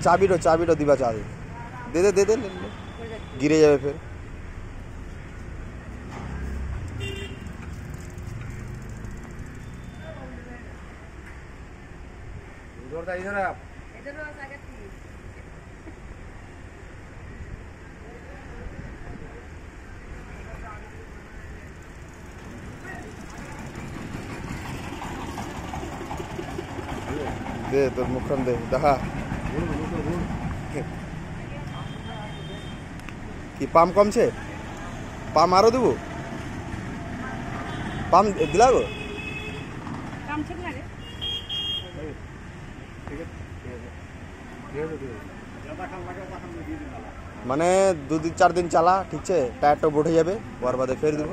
चाबी दिबा चाबी दे दे ले ले गिरे जाए फिर दे तो मुखन दे দেখা কি পাম কমছে পাম আরো দেবো পাম দিলা গো কাম ঠিক না রে মানে 2-4 दिन चला ठीक है टायर तो उठे जाए और बाद फिर देव